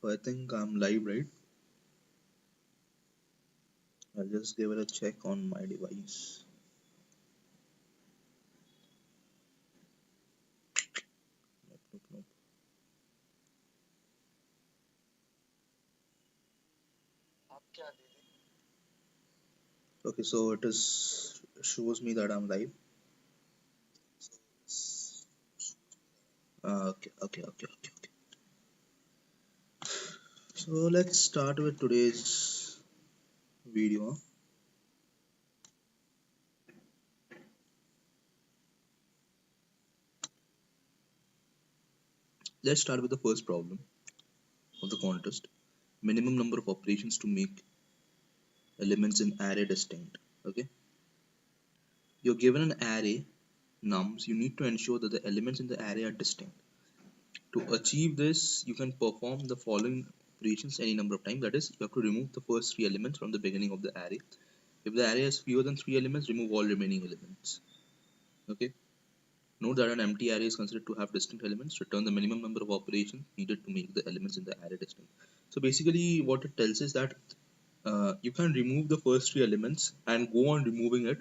So I think I'm live, right? I'll just give it a check on my device. Nope. Okay, so it is shows me that I'm live. Okay. So let's start with today's video. Let's start with the first problem of the contest. Minimum number of operations to make elements in array distinct. Okay. You're given an array nums. You need to ensure that the elements in the array are distinct. To achieve this, you can perform the following operations any number of times. That is, you have to remove the first three elements from the beginning of the array. If the array has fewer than three elements, remove all remaining elements. Okay. Note that an empty array is considered to have distinct elements. Return the minimum number of operations needed to make the elements in the array distinct. So basically, what it tells is that you can remove the first three elements and go on removing it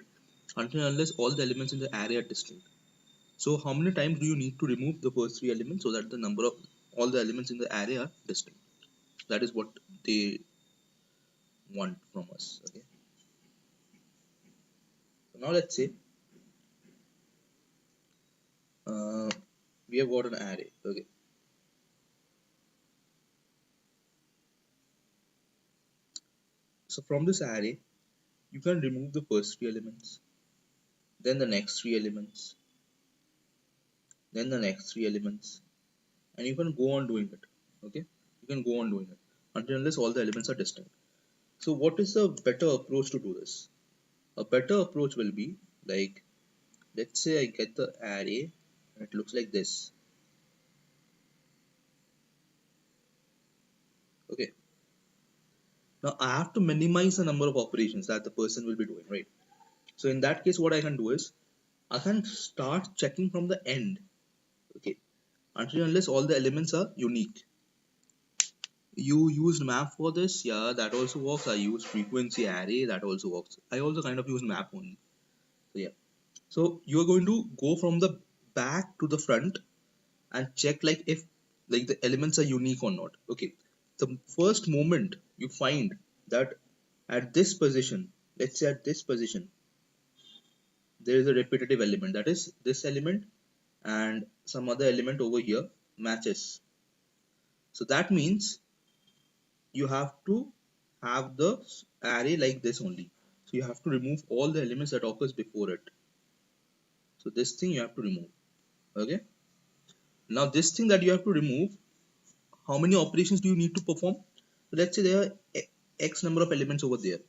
until unless all the elements in the array are distinct. So how many times do you need to remove the first three elements so that the number of all the elements in the array are distinct? That is what they want from us. Okay. So now let's say we have got an array. Okay. So from this array, you can remove the first three elements, then the next three elements, then the next three elements, and you can go on doing it. Okay. You can go on doing it until unless all the elements are distinct. So what is a better approach to do this? A better approach will be like, let's say I get the array and it looks like this. Okay. Now I have to minimize the number of operations that the person will be doing, right? So in that case, what I can do is I can start checking from the end. Okay. Until unless all the elements are unique. You used map for this? Yeah, that also works. I use frequency array, that also works. I also kind of use map only. So yeah. So you're going to go from the back to the front and check like if like the elements are unique or not. Okay. The first moment you find that at this position, let's say at this position, there is a repetitive element, that is this element and some other element over here matches. So that means you have to have the array like this only. So you have to remove all the elements that occurs before it. So this thing you have to remove. Okay. Now this thing that you have to remove, how many operations do you need to perform? So let's say there are x number of elements over there.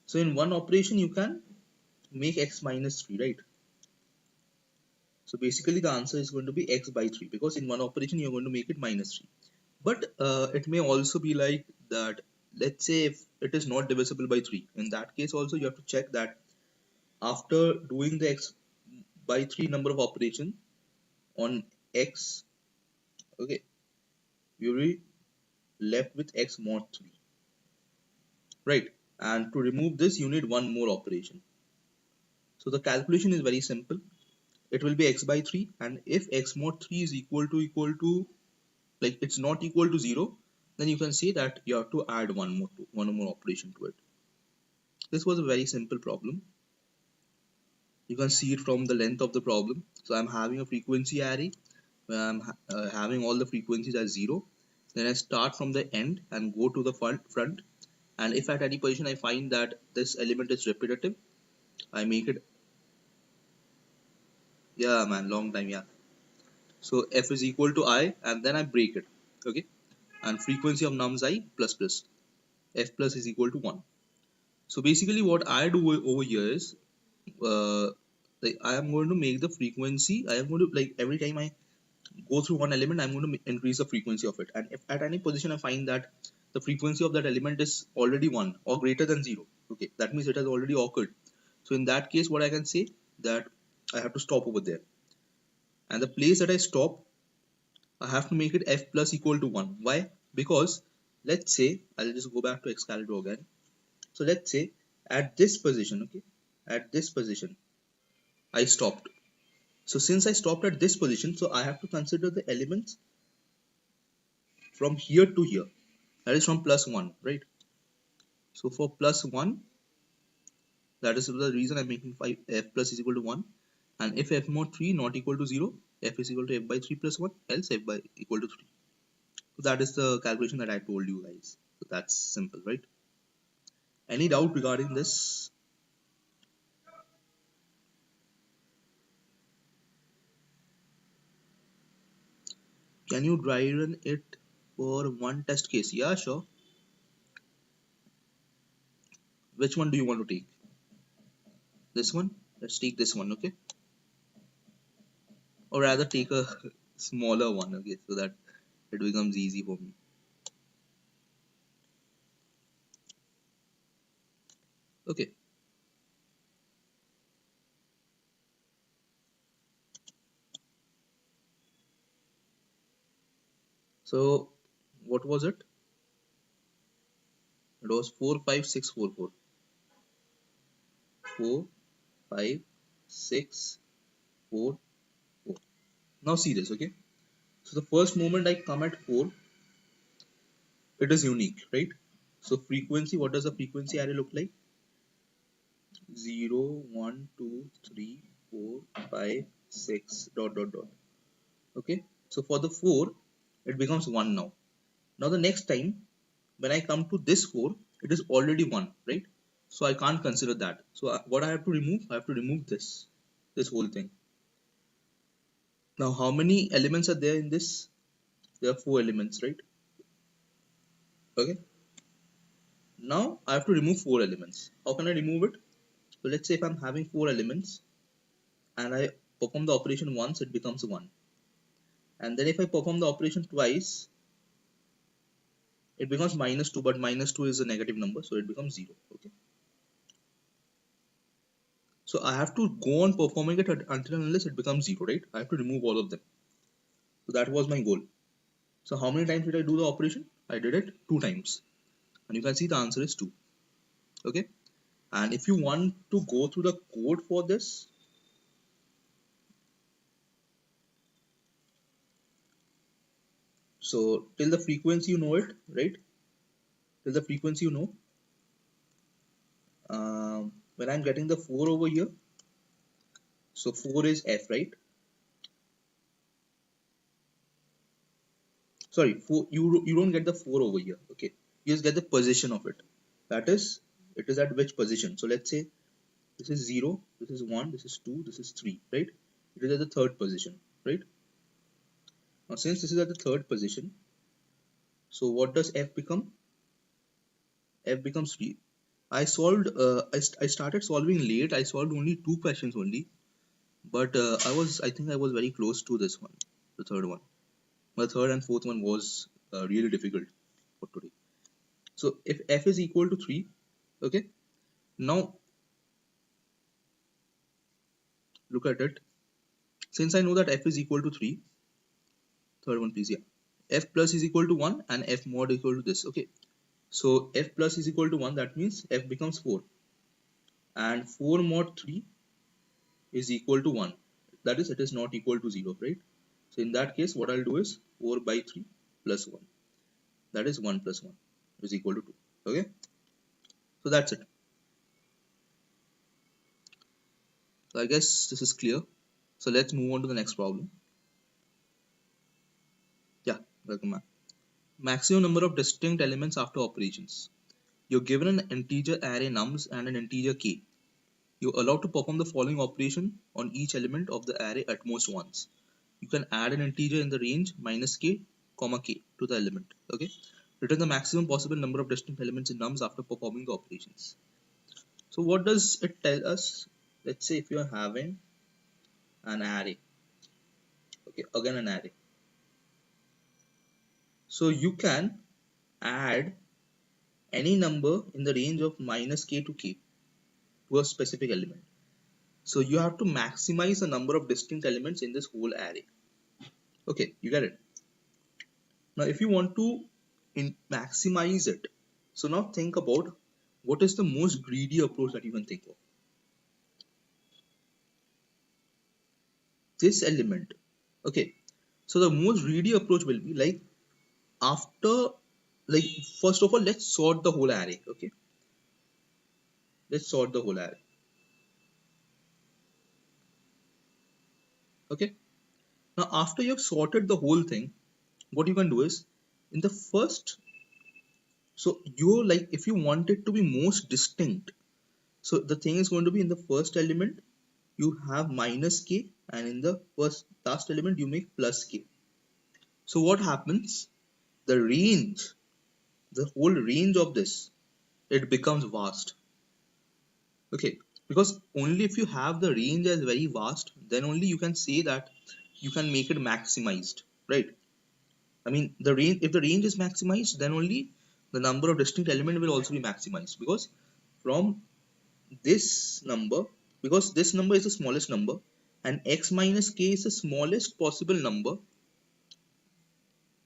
So in one operation you can make x minus 3, right? So basically the answer is going to be x by 3 because in one operation you're going to make it minus 3. But it may also be like that, let's say if it is not divisible by 3, in that case also you have to check that after doing the x by 3 number of operation on x, okay, you will be left with x mod 3, right? And to remove this you need one more operation. So the calculation is very simple. It will be x by 3, and if x mod 3 is equal to like it's not equal to 0, then you can say that you have to add one more operation to it. This was a very simple problem. You can see it from the length of the problem. So I'm having a frequency array where I'm having all the frequencies as 0. Then I start from the end and go to the front, and if at any position I find that this element is repetitive, I make it, yeah man, long time, yeah. So f is equal to I and then I break it. Okay. And frequency of nums I plus plus, f plus is equal to 1. So basically what I do over here is uh, like I am going to make the frequency, I am going to like every time I go through one element I'm going to increase the frequency of it, and if at any position I find that the frequency of that element is already 1 or greater than 0, okay, that means it has already occurred. So in that case what I can say that I have to stop over there, and the place that I stop I have to make it f plus equal to 1. Why? Because let's say I'll just go back to Excalibur again. So let's say at this position, okay, at this position I stopped. So since I stopped at this position, so I have to consider the elements from here to here. That is from plus 1, right? So for plus 1, that is the reason I'm making 5 f plus is equal to 1. And if f mod 3 not equal to 0, f is equal to f by 3 plus 1, else f by equal to 3. So that is the calculation that I told you guys. So that's simple, right? Any doubt regarding this? Can you dry run it for one test case? Yeah, sure. Which one do you want to take? This one? Let's take this one, okay? Or rather take a smaller one, okay, so that it becomes easy for me. Okay. So what was it? It was 45644. 4, 5, 6, 4, 4. Now see this, okay? So the first moment I come at 4, it is unique, right? So frequency, what does the frequency array look like? 0, 1, 2, 3, 4, 5, 6, dot dot dot. Okay, so for the 4, it becomes 1 now. Now the next time, when I come to this 4, it is already 1, right? So I can't consider that. So what I have to remove? I have to remove this whole thing. Now how many elements are there in this? There are 4 elements, right? Okay. Now I have to remove 4 elements. How can I remove it? So let's say if I'm having 4 elements and I perform the operation once, it becomes 1. And then if I perform the operation twice, it becomes minus 2, but minus 2 is a negative number, so it becomes 0. Okay. So I have to go on performing it until unless it becomes 0, right? I have to remove all of them. So that was my goal. So how many times did I do the operation? I did it 2 times. And you can see the answer is 2. Okay. And if you want to go through the code for this, so till the frequency you know it, right? Till the frequency you know, when I'm getting the 4 over here, so 4 is f, right? Sorry, 4, you don't get the 4 over here, okay? You just get the position of it. That is, it is at which position? So let's say this is 0, this is 1, this is 2, this is 3, right? It is at the third position, right? Now since this is at the third position, so what does f become? F becomes 3. I solved, I started solving late. I solved only 2 questions only, but I think I was very close to this one, the third one. The third and fourth one was really difficult for today. So if f is equal to 3, okay, now look at it. Since I know that f is equal to 3, third one please, yeah. F plus is equal to 1 and f mod is equal to this, okay. So f plus is equal to 1, that means f becomes 4. And 4 mod 3 is equal to 1. That is, it is not equal to 0, right? So in that case, what I'll do is 4 by 3 plus 1. That is 1 plus 1 is equal to 2. Okay. So that's it. So I guess this is clear. So let's move on to the next problem. Yeah, welcome back. Maximum number of distinct elements after operations. You're given an integer array nums and an integer k. You're allowed to perform the following operation on each element of the array at most once. You can add an integer in the range minus k, comma k to the element. Okay. Return the maximum possible number of distinct elements in nums after performing the operations. So what does it tell us? Let's say if you are having an array, okay, again an array. So you can add any number in the range of minus k to k to a specific element. So you have to maximize the number of distinct elements in this whole array. Okay, you get it. Now if you want to maximize it. So now think about what is the most greedy approach that you can think of. This element. Okay. So the most greedy approach will be like after like first of all let's sort the whole array. Okay. Let's sort the whole array. Okay. Now after you've sorted the whole thing, what you can do is in the first, so you like if you want it to be most distinct, so the thing is going to be in the first element you have minus k, and in the first last element you make plus k. So what happens? The range, the whole range of this, it becomes vast. Okay, because only if you have the range as very vast, then only you can say that you can make it maximized, right? I mean, the range, if the range is maximized, then only the number of distinct element will also be maximized, because from this number, because this number is the smallest number and x minus k is the smallest possible number,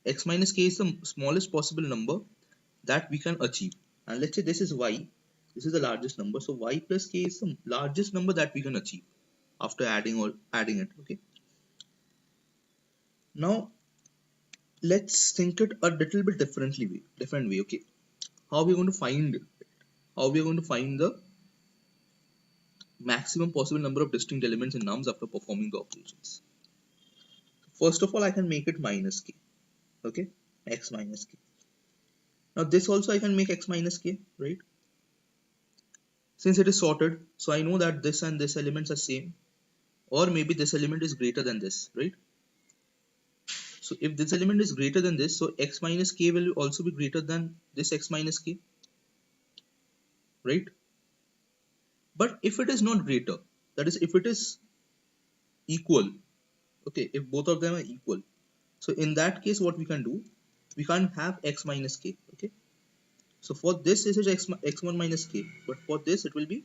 x minus k is the smallest possible number that we can achieve. And let's say this is y, this is the largest number, so y plus k is the largest number that we can achieve after adding it. Okay, now let's think it a little bit different way. Okay, how are we going to find it? How we are going to find the maximum possible number of distinct elements in nums after performing the operations? First of all, I can make it minus k. Okay, x minus k. Now this also I can make x minus k, right? Since it is sorted, so I know that this and this elements are same, or maybe this element is greater than this, right? So if this element is greater than this, so x minus k will also be greater than this x minus k, right? But if it is not greater, that is if it is equal, okay, if both of them are equal, so in that case what we can do, we can't have x minus k. Okay, so for this is x1 minus k, but for this it will be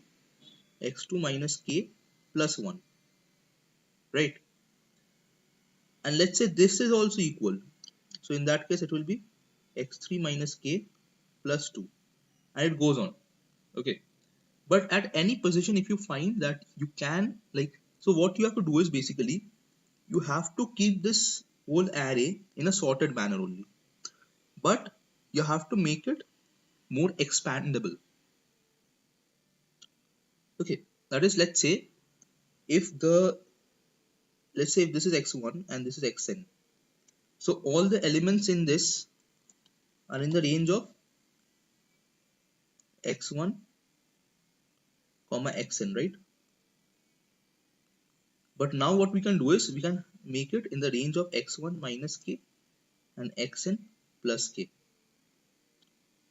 x2 minus k plus 1, right? And let's say this is also equal, so in that case it will be x3 minus k plus 2, and it goes on. Okay, but at any position if you find that you can like, so what you have to do is basically you have to keep this whole array in a sorted manner only, but you have to make it more expandable. Okay, that is, let's say if this is x1 and this is xn, so all the elements in this are in the range of x1 comma xn, right? But now what we can do is we can make it in the range of x1 minus k and xn plus k.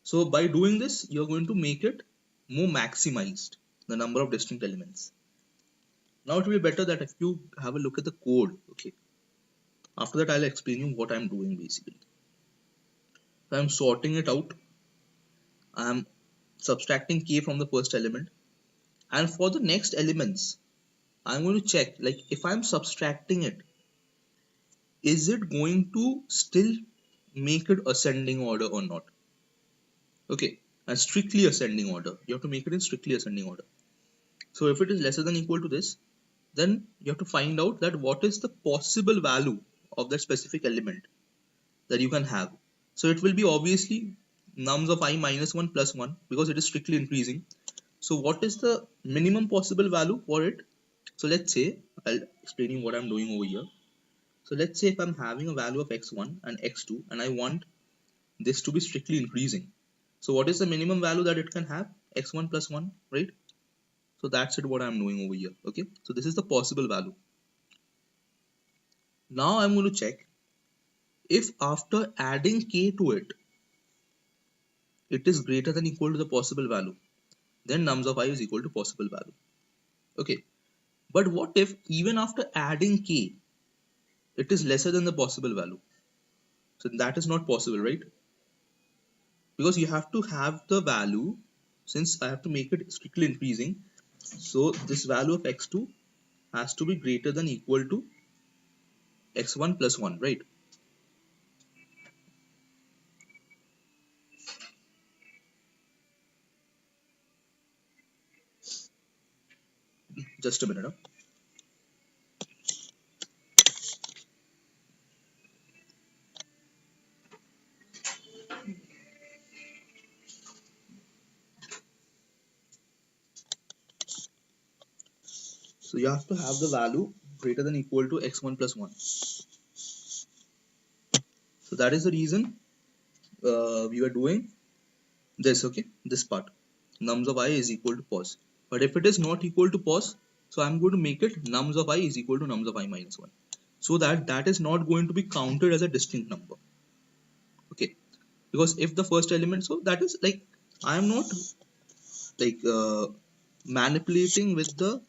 So by doing this, you're going to make it more maximized, the number of distinct elements. Now it will be better that if you have a look at the code, okay. After that, I'll explain you what I'm doing basically. So I'm sorting it out. I'm subtracting k from the first element. And for the next elements, I'm going to check like if I'm subtracting it, is it going to still make it ascending order or not? Okay, and strictly ascending order. You have to make it in strictly ascending order. So if it is lesser than equal to this, then you have to find out that what is the possible value of that specific element that you can have. So it will be obviously nums of I minus 1 plus 1 because it is strictly increasing. So what is the minimum possible value for it? So let's say, I'll explain you what I'm doing over here. So let's say if I'm having a value of x1 and x2 and I want this to be strictly increasing. So what is the minimum value that it can have? x1 plus 1, right? So that's it what I'm doing over here. Okay, so this is the possible value. Now I'm going to check if after adding k to it, it is greater than equal to the possible value, then nums of I is equal to possible value. Okay, but what if even after adding k, it is lesser than the possible value? So that is not possible, right? Because you have to have the value, since I have to make it strictly increasing, so this value of x2 has to be greater than equal to x1 plus 1, right? Just a minute. Huh? So you have to have the value greater than equal to x1 plus 1. So that is the reason we were doing this, okay, this part. Nums of I is equal to pos. But if it is not equal to pos, so I'm going to make it nums of I is equal to nums of I minus 1. So that that is not going to be counted as a distinct number. Okay. Because if the first element, so that is like, I am not like manipulating with the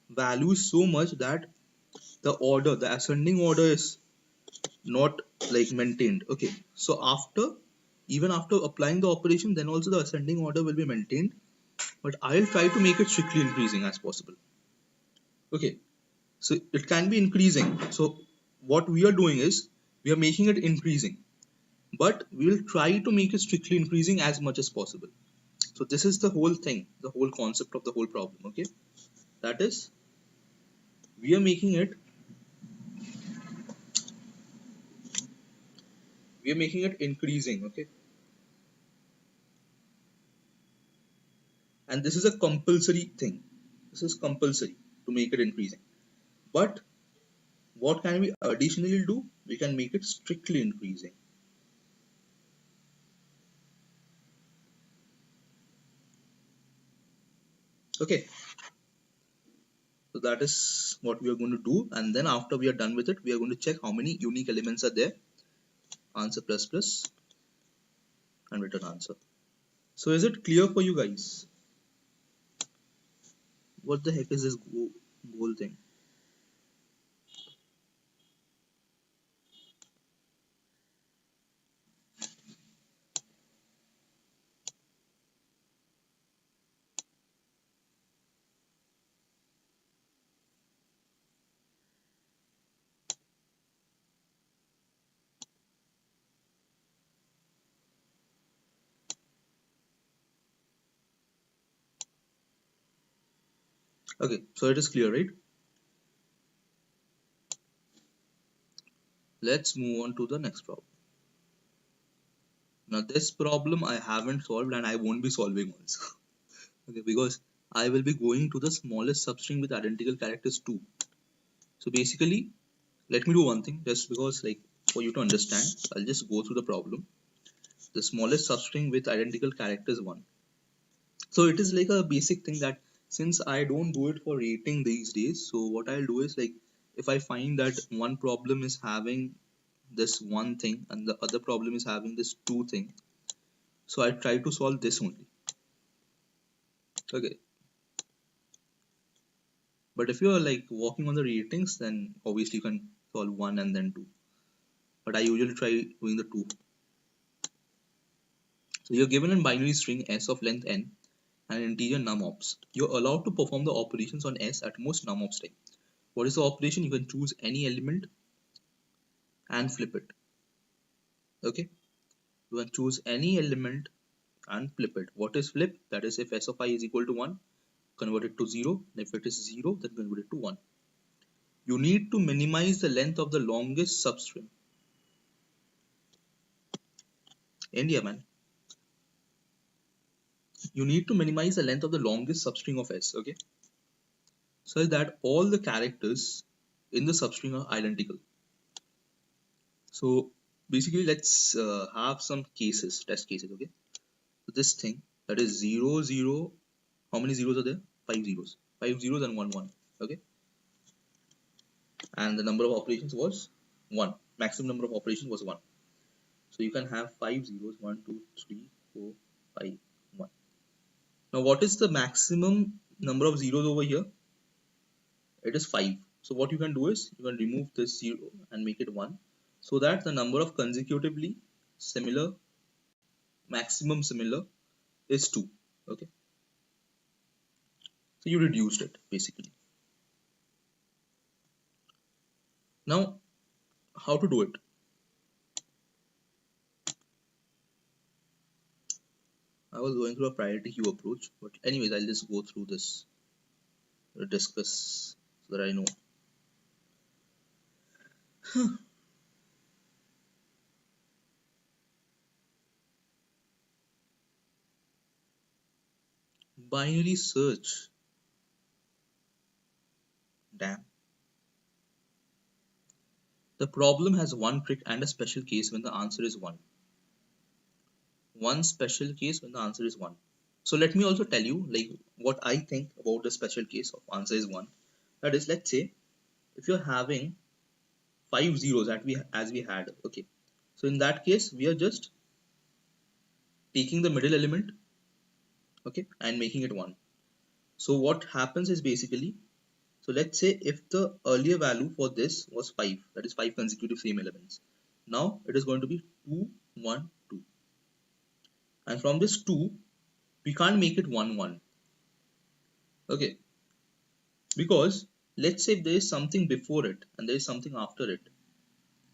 values so much that the order, the ascending order is not like maintained. Okay, so after, even after applying the operation, then also the ascending order will be maintained, but I'll try to make it strictly increasing as possible. Okay, so it can be increasing. So what we are doing is we are making it increasing, but we will try to make it strictly increasing as much as possible. So this is the whole thing, the whole concept of the whole problem. Okay, that is, we are making it, increasing. Okay, and this is a compulsory thing. This is compulsory to make it increasing. But what can we additionally do? We can make it strictly increasing. Okay, so that is what we are going to do, and then after we are done with it, we are going to check how many unique elements are there, answer plus plus, and return answer. So is it clear for you guys? What the heck is this goal thing? Okay, so it is clear, right? Let's move on to the next problem. Now this problem I haven't solved and I won't be solving also. Okay, because I will be going to the smallest substring with identical characters too. So basically, let me do one thing, just because like for you to understand, I'll just go through the problem. The smallest substring with identical characters 1. So it is like a basic thing that since I don't do it for rating these days, so what I'll do is like, if I find that one problem is having this one thing and the other problem is having this two thing, so I try to solve this only. Okay, but if you're like working on the ratings, then obviously you can solve one and then two, but I usually try doing the two. So you're given a binary string s of length n and an integer numops. You're allowed to perform the operations on s at most numops time. What is the operation? You can choose any element and flip it. Okay, you can choose any element and flip it. What is flip? That is, if s of I is equal to 1, convert it to 0. If it is 0, then convert it to 1. You need to minimize the length of the longest substring. India, man. You need to minimize the length of the longest substring of s. Okay, so that all the characters in the substring are identical. So basically, let's have some cases, test cases. Okay, so this thing, that is 0 0. How many zeros are there? 5 zeros. 5 zeros and 1 1. Okay, and the number of operations was 1. Maximum number of operations was 1. So you can have 5 zeros, 1 2 3 4 5 1. Now what is the maximum number of zeros over here? It is 5. So what you can do is you can remove this 0 and make it 1, so that the number of consecutively similar, maximum similar, is 2. Okay, so you reduced it basically. Now how to do it? I was going through a priority queue approach, but anyways, I'll just go through this. discuss so that I know. Binary search. Damn. The problem has one trick and a special case when the answer is 1. One special case when the answer is 1. So let me also tell you like what I think about the special case of answer is 1. That is, let's say if you're having 5 zeros that we as we had, okay. So in that case we are just taking the middle element, okay, and making it 1. So what happens is basically, so let's say if the earlier value for this was 5, that is 5 consecutive same elements. Now it is going to be 2, 1, 2. And from this 2, we can't make it 1, 1. Okay. Because let's say if there is something before it and there is something after it,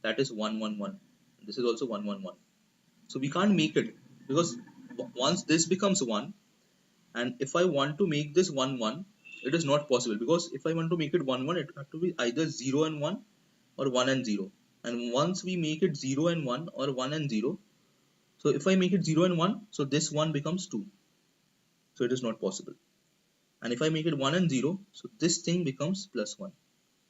that is 1, 1, 1. This is also 1, 1, 1. So we can't make it because once this becomes 1, and if I want to make this 1, 1, it is not possible because if I want to make it 1, 1, it has to be either 0 and 1 or 1 and 0. And once we make it 0 and 1 or 1 and 0, so if I make it 0 and 1, so this 1 becomes 2. So it is not possible. And if I make it 1 and 0, so this thing becomes plus 1.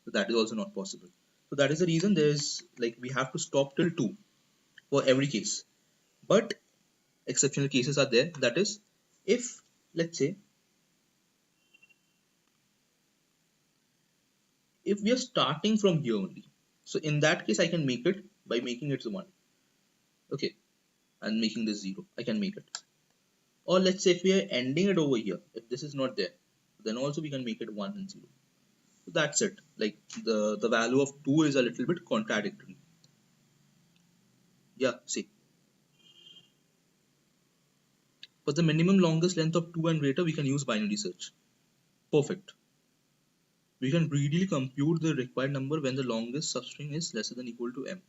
So that is also not possible. So that is the reason there is like we have to stop till 2 for every case. But exceptional cases are there. That is, if let's say if we are starting from here only, so in that case I can make it by making it 1, okay, and making this 0. I can make it. Or let's say if we are ending it over here, if this is not there, then also we can make it 1 and 0. So that's it. Like the value of 2 is a little bit contradictory. Yeah, see. For the minimum longest length of 2 and greater, we can use binary search. Perfect. We can readily compute the required number when the longest substring is lesser than or equal to m.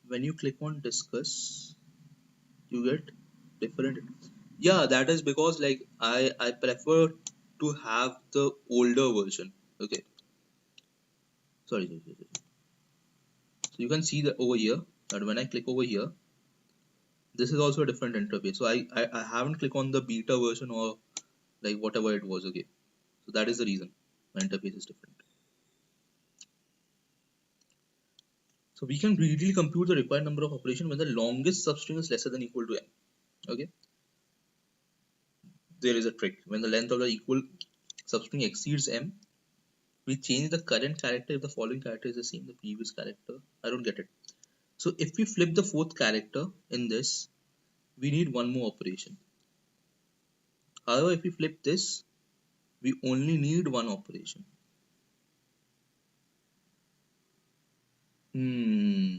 When you click on discuss, you get different. Yeah, that is because like I prefer to have the older version. Okay. Sorry. So you can see that over here that when I click over here, this is also a different interface. So I haven't clicked on the beta version or like whatever it was. Okay. So that is the reason my interface is different. So we can readily compute the required number of operations when the longest substring is lesser than or equal to m. Okay. There is a trick. When the length of the equal substring exceeds m, we change the current character if the following character is the same the previous character. I don't get it. So if we flip the fourth character in this, we need one more operation. However, if we flip this, we only need one operation. Hmm.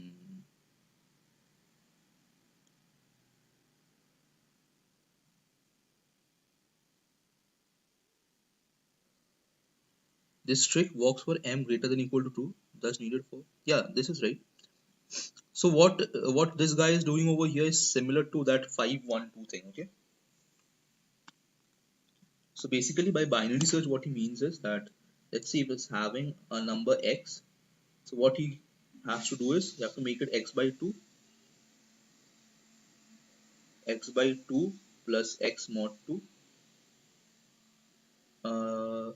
This trick works for m greater than or equal to 2, thus needed for. Yeah, this is right. So what this guy is doing over here is similar to that 512 thing, okay? So basically by binary search what he means is that let's see if it's having a number x. So what he has to do is you have to make it x by 2 plus x mod 2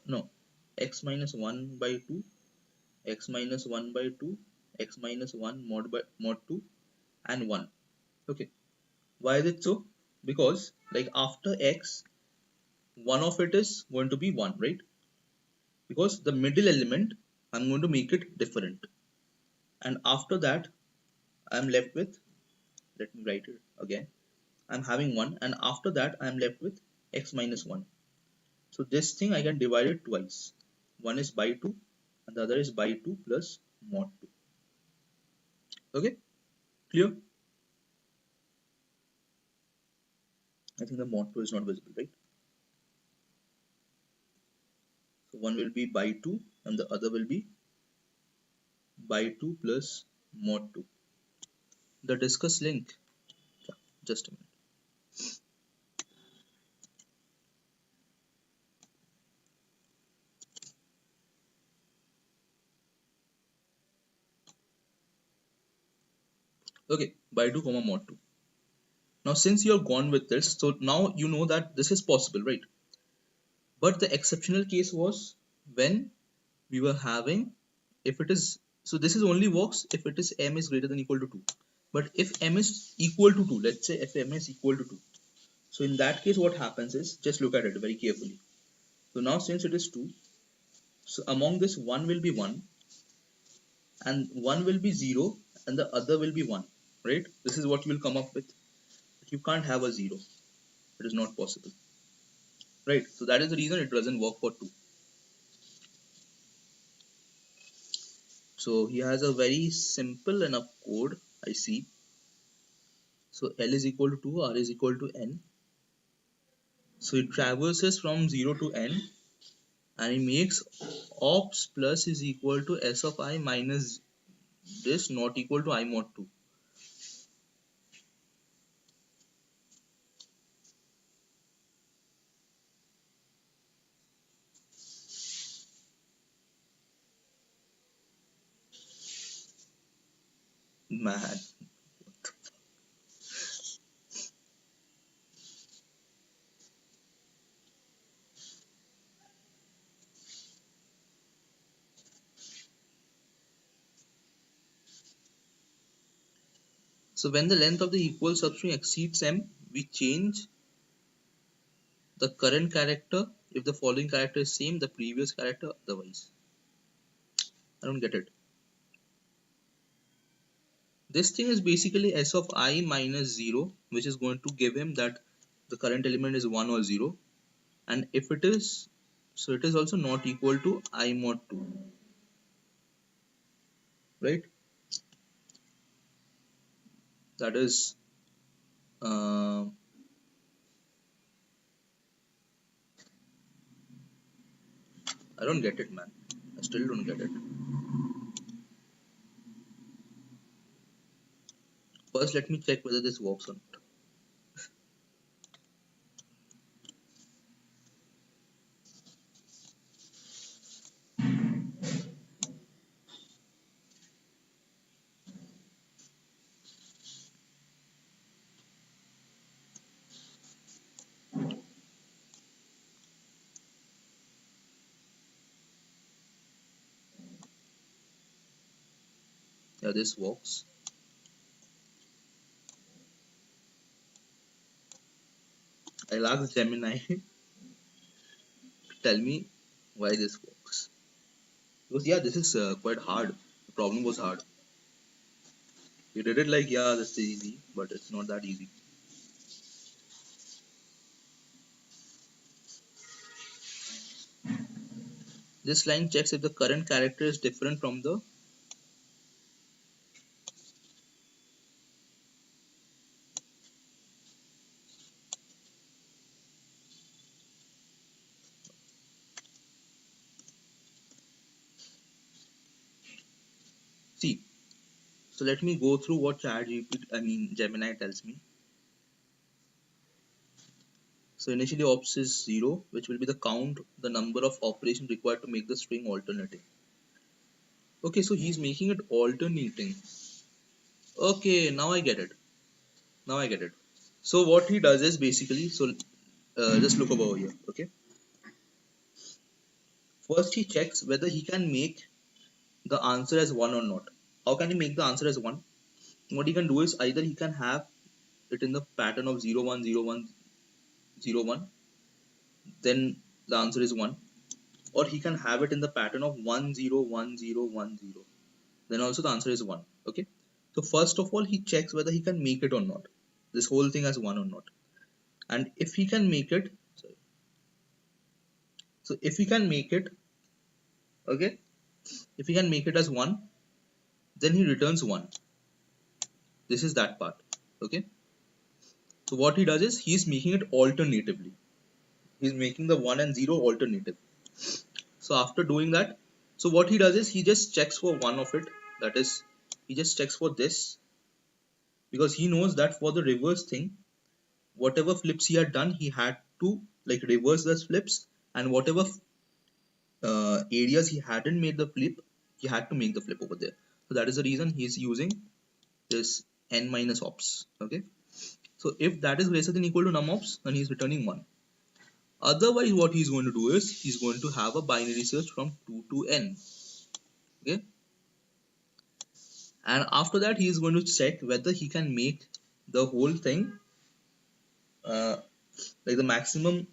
no x minus 1 by 2 x minus 1 by 2 x minus 1 mod 2 and 1. Okay, why is it so? Because like after x, one of it is going to be 1, right? Because the middle element I'm going to make it different, and after that I'm left with, let me write it again, I'm having 1, and after that I'm left with x minus 1. So this thing I can divide it twice. One is by 2 and the other is by 2 plus mod 2. Okay, clear? I think the mod 2 is not visible, right? So one will be by 2 and the other will be by 2 plus mod 2. The discuss link, yeah, just a minute. Okay, by 2 comma mod 2. Now since you have gone with this, so now you know that this is possible, right? But the exceptional case was when we were having, if it is, so this is only works if it is m is greater than equal to 2. But if m is equal to 2, let's say if m is equal to 2, so in that case what happens is, just look at it very carefully. So now since it is 2, so among this one will be 1 and one will be 0 and the other will be 1, right? This is what you will come up with. But you can't have a 0. It is not possible, right? So that is the reason it doesn't work for 2. So he has a very simple enough code, I see. So L is equal to 2, R is equal to N. So it traverses from 0 to N and it makes ops plus is equal to S of I minus this not equal to I mod 2. Man. So when the length of the equal substring exceeds M, we change the current character if the following character is same, the previous character otherwise. I don't get it. This thing is basically S of I minus 0, which is going to give him that the current element is 1 or 0. And if it is, so it is also not equal to I mod 2, right? That is, uh, I don't get it, man. I still don't get it. First, let me check whether this works or not. Yeah, this works. I'll ask Gemini to tell me why this works. Because yeah, this is quite hard. The problem was hard. You did it like, yeah, this is easy, but it's not that easy. This line checks if the current character is different from the. See, so let me go through what Gemini tells me. So initially ops is 0, which will be the count, the number of operations required to make the string alternating. Okay, so he's making it alternating. Okay, now I get it. Now I get it. So what he does is basically, so just look over here, okay? First he checks whether he can make the answer as 1 or not. How can he make the answer as 1? What he can do is either he can have it in the pattern of 0 1 0 1 0 1, then the answer is 1, or he can have it in the pattern of 1 0 1 0 1 0, then also the answer is 1. Okay, so first of all he checks whether he can make it or not, this whole thing as 1 or not. And if he can make it, sorry, so if he can make it, okay, if he can make it as 1, then he returns 1. This is that part. Okay, so what he does is he's making it alternatively, he's making the 1 and 0 alternative. So after doing that, so what he does is he just checks for one of it, that is he just checks for this, because he knows that for the reverse thing, whatever flips he had done, he had to like reverse those flips, and whatever areas he hadn't made the flip, he had to make the flip over there. So that is the reason he's using this n minus ops. Okay, so if that is greater than equal to num ops, then he's returning 1. Otherwise, what he's going to do is he's going to have a binary search from 2 to n. Okay, and after that he is going to check whether he can make the whole thing uh, like the maximum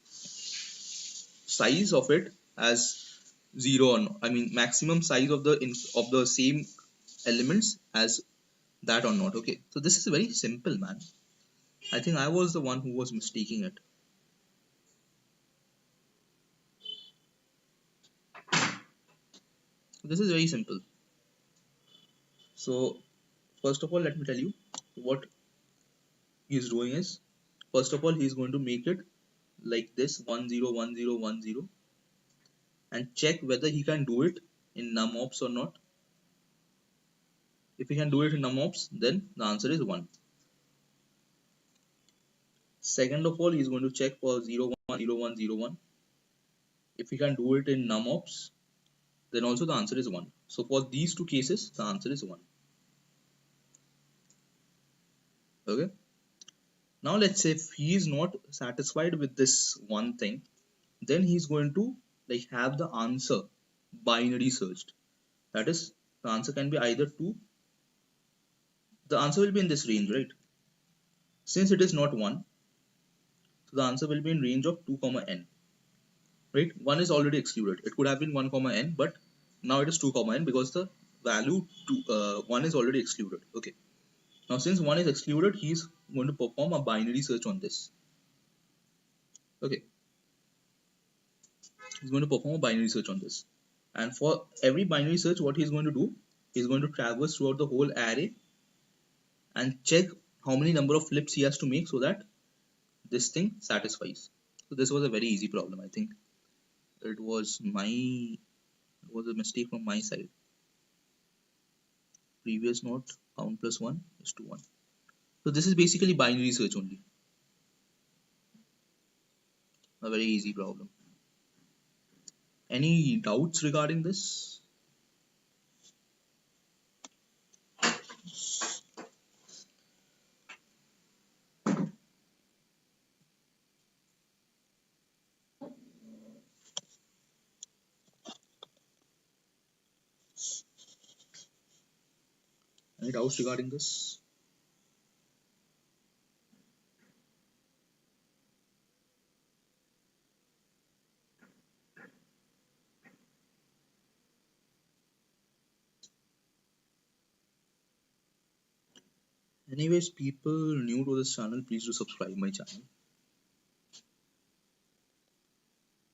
size of it as 0 or not. I mean maximum size of the same elements as that or not. Okay, so this is very simple, man. I think I was the one who was mistaking it. This is very simple. So first of all, let me tell you what he's doing is, first of all he's going to make it like this 101010 and check whether he can do it in numops or not. If he can do it in numops, then the answer is 1. Second of all, he is going to check for 010101. If he can do it in numops, then also the answer is 1. So for these two cases, the answer is 1. Okay. Now let's say if he is not satisfied with this one thing, then he's going to like have the answer binary searched. That is, the answer can be either 2. The answer will be in this range, right? Since it is not 1, so the answer will be in range of 2 comma n. Right? 1 is already excluded. It could have been 1 comma n, but now it is 2 comma n because the value 1 is already excluded. Okay. Now since 1 is excluded, he is going to perform a binary search on this. Okay. He's going to perform a binary search on this. And for every binary search, what he's going to do, he's going to traverse throughout the whole array and check how many number of flips he has to make so that this thing satisfies. So this was a very easy problem. I think it was a mistake from my side. Previous note, count plus 1 is to 1. So this is basically binary search only. A very easy problem. Any doubts regarding this? Any doubts regarding this? Anyways, people new to this channel, please do subscribe my channel.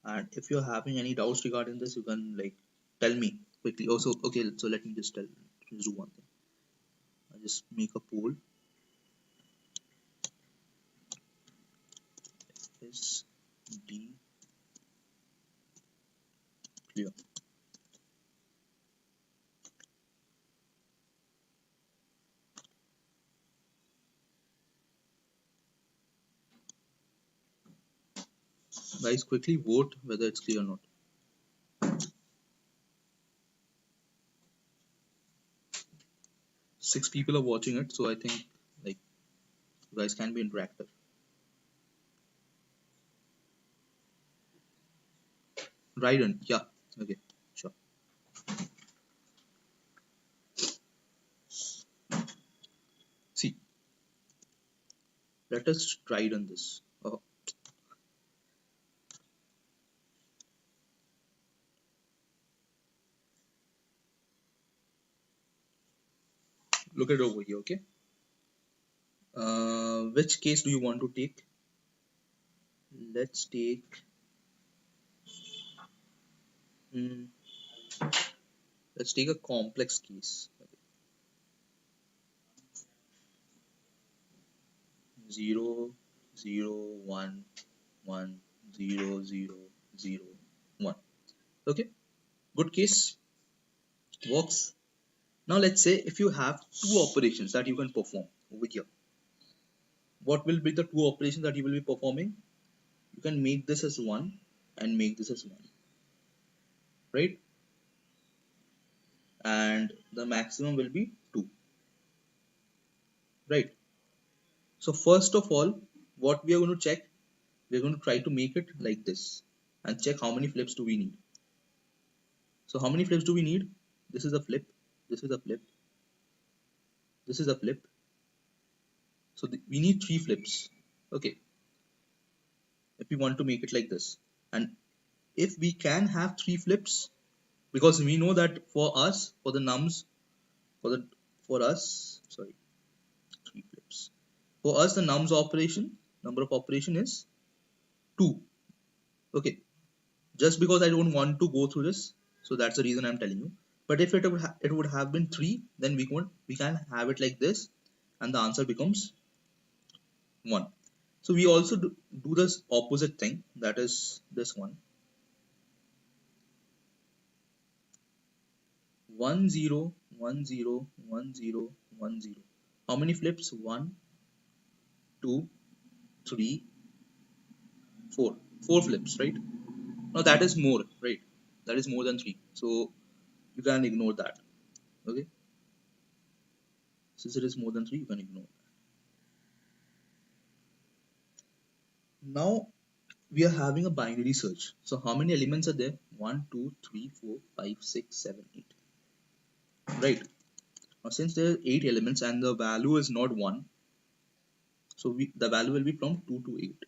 And if you're having any doubts regarding this, you can like tell me quickly. Also, okay, so let me just do one thing. I'll just make a poll. Is D clear? Guys, quickly vote whether it's clear or not. Six people are watching it, so I think like you guys can be interactive. Right on, yeah, okay, sure. See, let us try on this. Oh. Look at it over here, okay? Which case do you want to take? Let's take let's take a complex case. Okay. 0 0 1 1 0 0 0 1. Okay, good case, works. Now let's say if you have two operations that you can perform over here, what will be the two operations that you will be performing? You can make this as 1 and make this as 1, right? And the maximum will be 2. right? So first of all, what we are going to check, we're going to try to make it like this and check how many flips do we need. So how many flips do we need? This is a flip, this is a flip, this is a flip. So we need 3 flips. Okay, if we want to make it like this, and if we can have 3 flips, because we know that for us, for the nums, for the for us, sorry, 3 flips. For us, the nums operation, number of operation is 2. Okay, just because I don't want to go through this, so that's the reason I'm telling you. But if it would have been 3, then we can have it like this, and the answer becomes 1. So we also do this opposite thing, that is this one. 1 0 1 0 1 0 1 0. How many flips? 1 2 3 4. 4 flips, right? Now that is more, right? That is more than 3. So you can ignore that. Okay, since it is more than 3, you can ignore that. Now we are having a binary search. So how many elements are there? 1 2 3 4 5 6 7 8. Right? Now since there are 8 elements and the value is not 1, so the value will be from 2 to 8.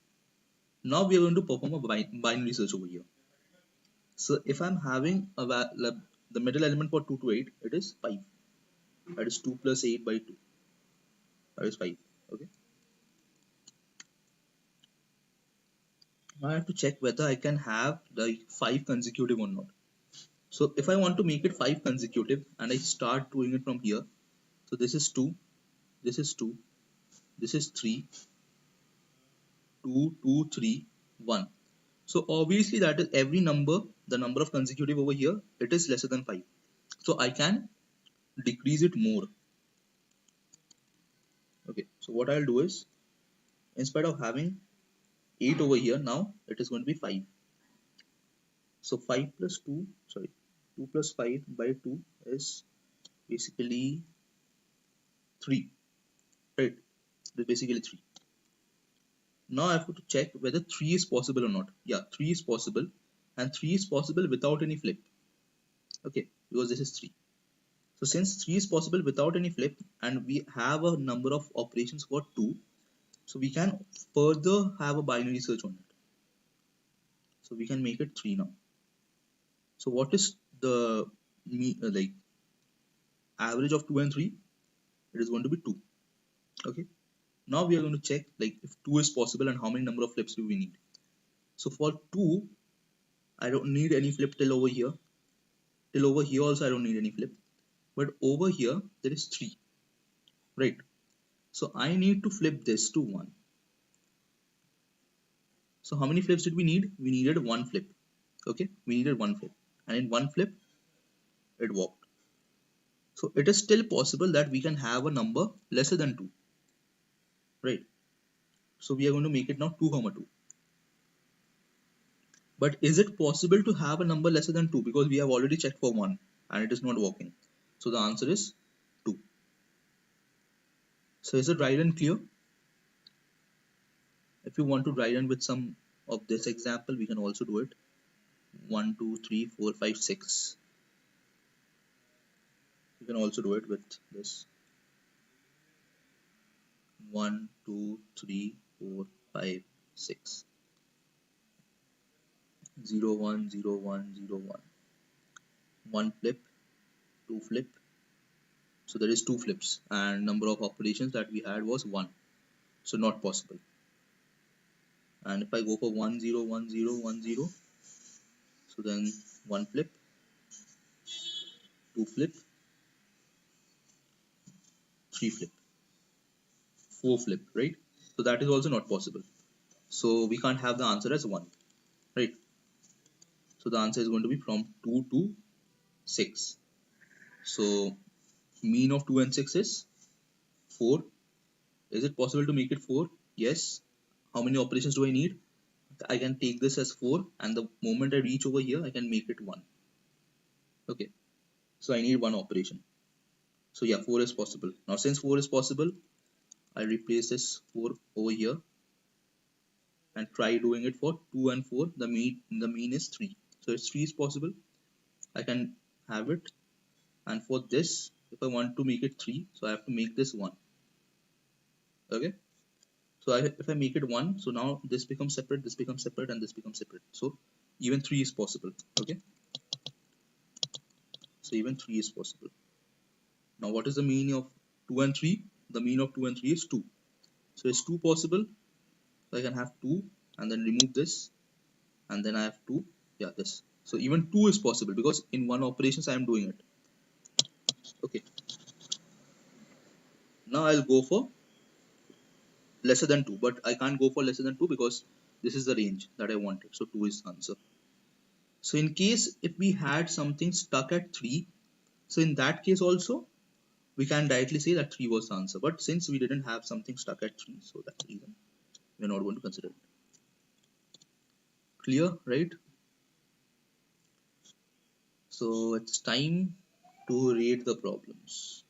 Now we are going to perform a binary search over here. So if I'm having the middle element for 2 to 8, it is 5. That is 2 plus 8 by 2. That is 5. Okay. Now I have to check whether I can have the 5 consecutive or not. So if I want to make it 5 consecutive and I start doing it from here, so this is 2, this is 2, this is 3, 2, 2, 3, 1. So obviously that is every number, the number of consecutive over here, it is lesser than 5. So I can decrease it more. Okay, so what I'll do is, instead of having 8 over here, now it is going to be 5. So 5 plus 2, sorry, 2 plus 5 by 2 is basically 3, right? It's basically 3. Now I have to check whether 3 is possible or not. Yeah, 3 is possible, and 3 is possible without any flip. Okay, because this is 3. So since 3 is possible without any flip and we have a number of operations for 2, so we can further have a binary search on it. So we can make it 3 now. So what is the like average of 2 and 3? It is going to be 2. Okay. Now we are going to check like if 2 is possible and how many number of flips do we need. So for 2, I don't need any flip till over here. Till over here also I don't need any flip. But over here there is 3. Right. So I need to flip this to 1. So how many flips did we need? We needed 1 flip. Okay, we needed 1 flip. And in 1 flip, it walked. So it is still possible that we can have a number lesser than 2. Right. So we are going to make it now 2, 2. But is it possible to have a number lesser than 2? Because we have already checked for 1 and it is not working. So the answer is 2. So is it right and clear? If you want to write in with some of this example, we can also do it. 1, 2, 3, 4, 5, 6. You can also do it with this. 1, 2, 3, 4, 5, 6. 0, 1, 0, 1, 0, 1. 1 flip, 2 flip. So there is 2 flips and number of operations that we had was 1. So not possible. And if I go for 1, 0, 1, 0, 1, 0, so then 1 flip, 2 flip, 3 flip, 4 flip, right? So that is also not possible. So we can't have the answer as 1, right? So the answer is going to be from 2 to 6. So mean of 2 and 6 is 4. Is it possible to make it 4? Yes. How many operations do I need? I can take this as 4 and the moment I reach over here, I can make it 1. Okay. So I need 1 operation. So yeah, 4 is possible. Now since 4 is possible, I replace this 4 over here and try doing it for 2 and 4. The mean is 3. So if 3 is possible, I can have it. And for this, if I want to make it 3, so I have to make this 1. Okay. So if I make it 1, so now this becomes separate, this becomes separate, and this becomes separate. So even 3 is possible. Okay. So even 3 is possible. Now what is the mean of 2 and 3? The mean of 2 and 3 is 2. So is 2 possible? So I can have 2 and then remove this, and then I have 2. Yeah, this. So even 2 is possible because in one operations I am doing it. Okay. Now I'll go for lesser than 2, but I can't go for lesser than 2 because this is the range that I wanted. So 2 is the answer. So in case if we had something stuck at 3, so in that case also we can directly say that 3 was the answer. But since we didn't have something stuck at 3, so that's the reason we're not going to consider it. Clear, right? So it's time to rate the problems.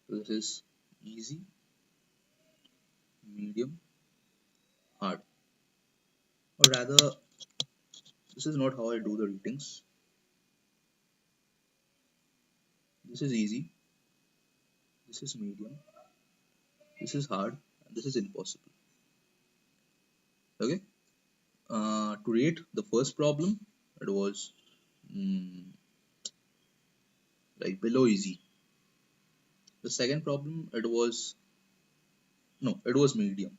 So this is easy, medium, hard. Or rather, this is not how I do the ratings. This is easy, this is medium, this is hard, and this is impossible. Okay. To rate the first problem, it was like below easy. The second problem, it was no, it was medium.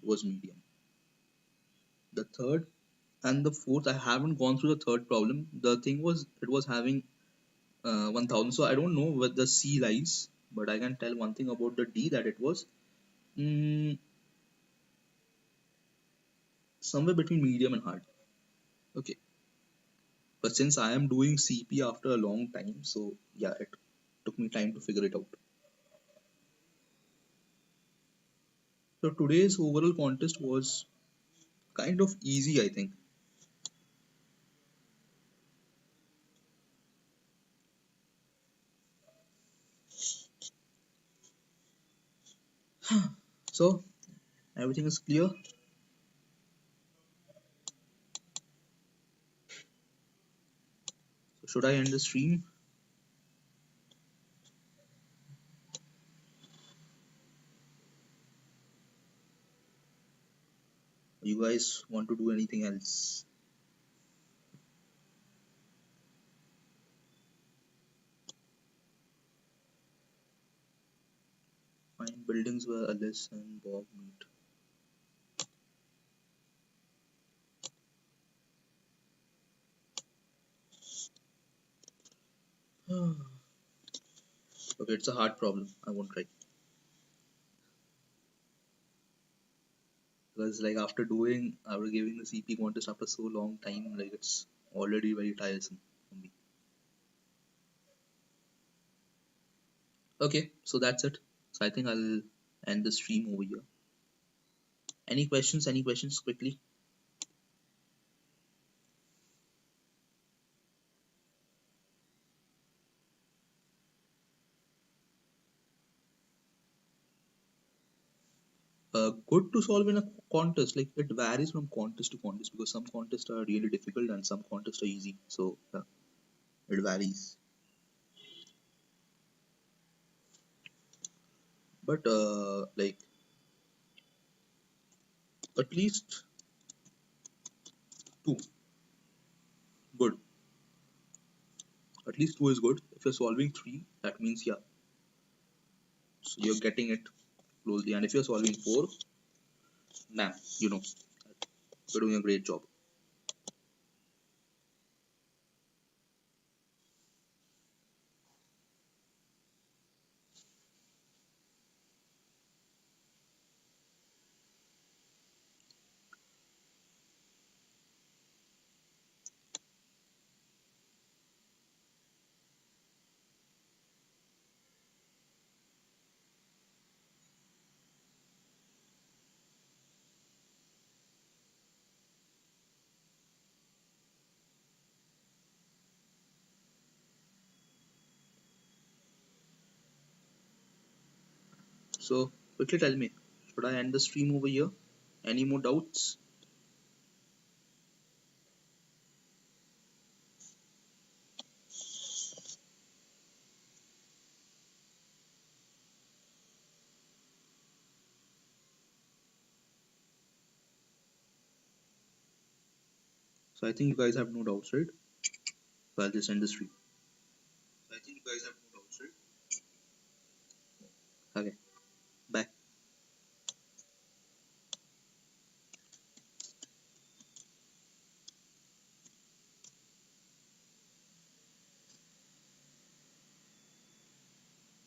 It was medium. The third and the fourth, I haven't gone through the third problem. The thing was, it was having 1000. So I don't know where the C lies, but I can tell one thing about the D, that it was mm, somewhere between medium and hard. Okay. But since I am doing CP after a long time, so yeah, it took me time to figure it out. So today's overall contest was kind of easy, I think. So everything is clear. So should I end the stream? You guys want to do anything else? Find buildings where Alice and Bob meet. Okay, it's a hard problem. I won't try. Because like after giving the CP contest after so long time, like it's already very tiresome for me. Okay, so that's it. So I think I'll end the stream over here. Any questions? Any questions quickly? Good to solve in a contest. Like it varies from contest to contest because some contests are really difficult and some contests are easy. So yeah, it varies. But like at least two, good. At least two is good. If you're solving three, that means yeah, so you're getting it closely. And if you're solving four, nah, you know, you're doing a great job. So quickly tell me, should I end the stream over here? Any more doubts? So I think you guys have no doubts, right? So I'll just end the stream. So I think you guys have no doubts, right? Okay.